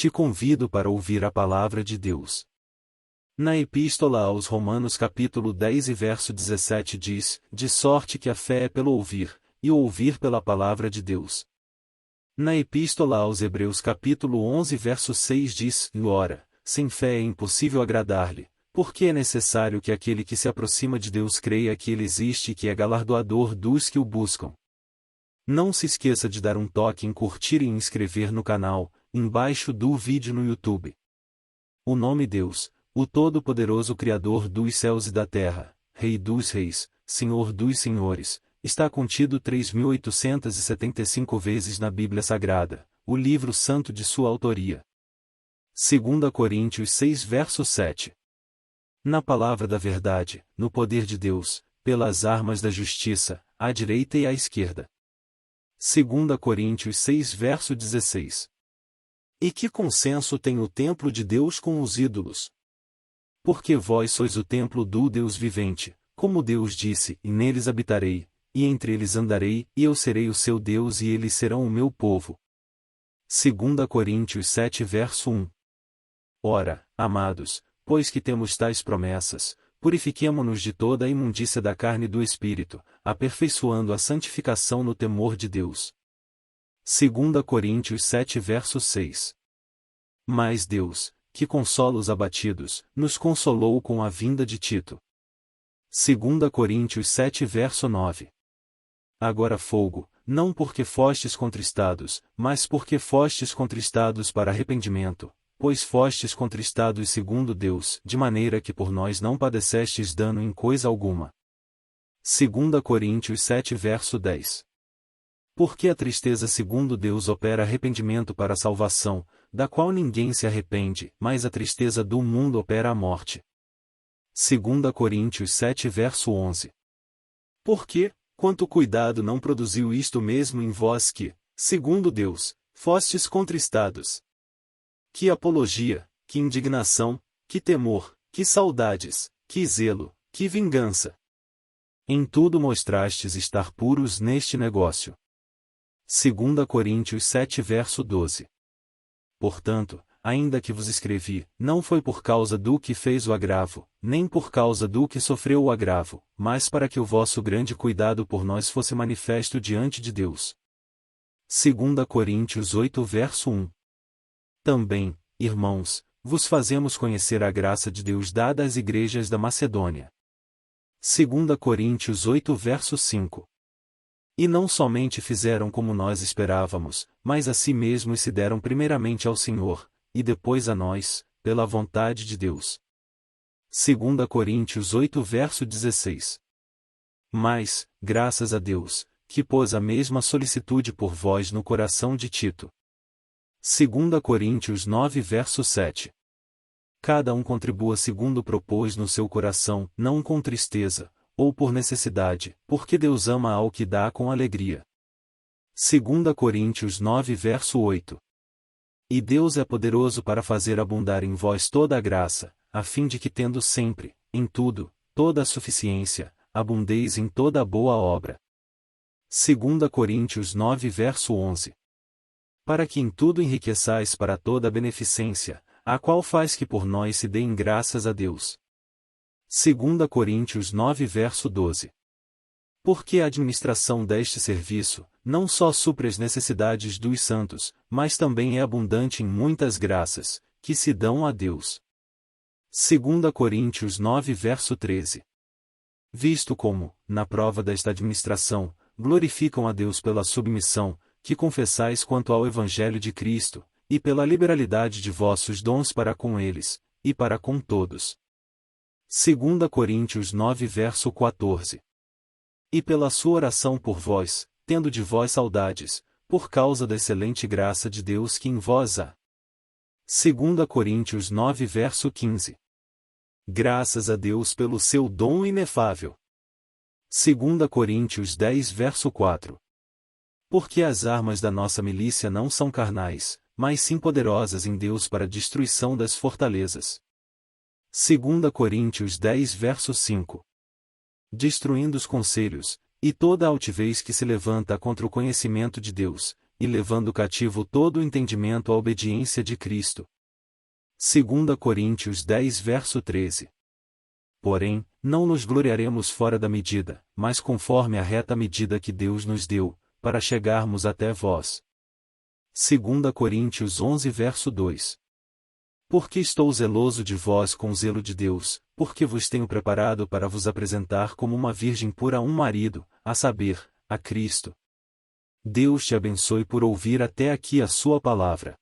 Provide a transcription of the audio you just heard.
te convido para ouvir a palavra de Deus. Na Epístola aos Romanos capítulo 10 e verso 17 diz, de sorte que a fé é pelo ouvir, e o ouvir pela palavra de Deus. Na Epístola aos Hebreus capítulo 11 verso 6 diz, ora, sem fé é impossível agradar-lhe, porque é necessário que aquele que se aproxima de Deus creia que Ele existe e que é galardoador dos que o buscam. Não se esqueça de dar um toque em curtir e inscrever no canal, embaixo do vídeo no YouTube. O nome Deus, o Todo-Poderoso Criador dos céus e da terra, Rei dos reis, Senhor dos senhores, está contido 3.875 vezes na Bíblia Sagrada, o livro santo de sua autoria. 2 Coríntios 6 verso 7. Na palavra da verdade, no poder de Deus, pelas armas da justiça, à direita e à esquerda. 2 Coríntios 6 verso 16. E que consenso tem o templo de Deus com os ídolos? Porque vós sois o templo do Deus vivente, como Deus disse, e neles habitarei, e entre eles andarei, e eu serei o seu Deus e eles serão o meu povo. 2 Coríntios 7 verso 1. Ora, amados, pois que temos tais promessas, purifiquemo-nos de toda a imundícia da carne e do espírito, aperfeiçoando a santificação no temor de Deus. 2 Coríntios 7 verso 6. Mas Deus, que consola os abatidos, nos consolou com a vinda de Tito. 2 Coríntios 7 verso 9. Agora fogo, não porque fostes contristados, mas porque fostes contristados para arrependimento, pois fostes contristados segundo Deus, de maneira que por nós não padecestes dano em coisa alguma. 2 Coríntios 7 verso 10. Porque a tristeza segundo Deus opera arrependimento para a salvação, da qual ninguém se arrepende, mas a tristeza do mundo opera a morte. 2 Coríntios 7 verso 11. Porque, quanto cuidado não produziu isto mesmo em vós que, segundo Deus, fostes contristados? Que apologia, que indignação, que temor, que saudades, que zelo, que vingança! Em tudo mostrastes estar puros neste negócio. 2 Coríntios 7 verso 12. Portanto, ainda que vos escrevi, não foi por causa do que fez o agravo, nem por causa do que sofreu o agravo, mas para que o vosso grande cuidado por nós fosse manifesto diante de Deus. 2 Coríntios 8 verso 1. Também, irmãos, vos fazemos conhecer a graça de Deus dada às igrejas da Macedônia. 2 Coríntios 8 verso 5. E não somente fizeram como nós esperávamos, mas a si mesmos se deram primeiramente ao Senhor, e depois a nós, pela vontade de Deus. 2 Coríntios 8 verso 16. Mas, graças a Deus, que pôs a mesma solicitude por vós no coração de Tito. 2 Coríntios 9 verso 7. Cada um contribua segundo propôs no seu coração, não com tristeza, ou por necessidade, porque Deus ama ao que dá com alegria. 2 Coríntios 9 verso 8. E Deus é poderoso para fazer abundar em vós toda a graça, a fim de que tendo sempre, em tudo, toda a suficiência, abundeis em toda a boa obra. 2 Coríntios 9 verso 11. Para que em tudo enriqueçais para toda a beneficência, a qual faz que por nós se deem graças a Deus. 2 Coríntios 9 verso 12. Porque a administração deste serviço, não só supre as necessidades dos santos, mas também é abundante em muitas graças, que se dão a Deus. 2 Coríntios 9 verso 13. Visto como, na prova desta administração, glorificam a Deus pela submissão, que confessais quanto ao Evangelho de Cristo, e pela liberalidade de vossos dons para com eles, e para com todos. 2 Coríntios 9 verso 14. E pela sua oração por vós, tendo de vós saudades, por causa da excelente graça de Deus que em vós há. 2 Coríntios 9 verso 15. Graças a Deus pelo seu dom inefável. 2 Coríntios 10 verso 4. Porque as armas da nossa milícia não são carnais, mas sim poderosas em Deus para a destruição das fortalezas. 2 Coríntios 10 verso 5. Destruindo os conselhos, e toda a altivez que se levanta contra o conhecimento de Deus, e levando cativo todo o entendimento à obediência de Cristo. 2 Coríntios 10 verso 13. Porém, não nos gloriaremos fora da medida, mas conforme a reta medida que Deus nos deu, para chegarmos até vós. 2 Coríntios 11 verso 2. Porque estou zeloso de vós com o zelo de Deus, porque vos tenho preparado para vos apresentar como uma virgem pura a um marido, a saber, a Cristo. Deus te abençoe por ouvir até aqui a sua palavra.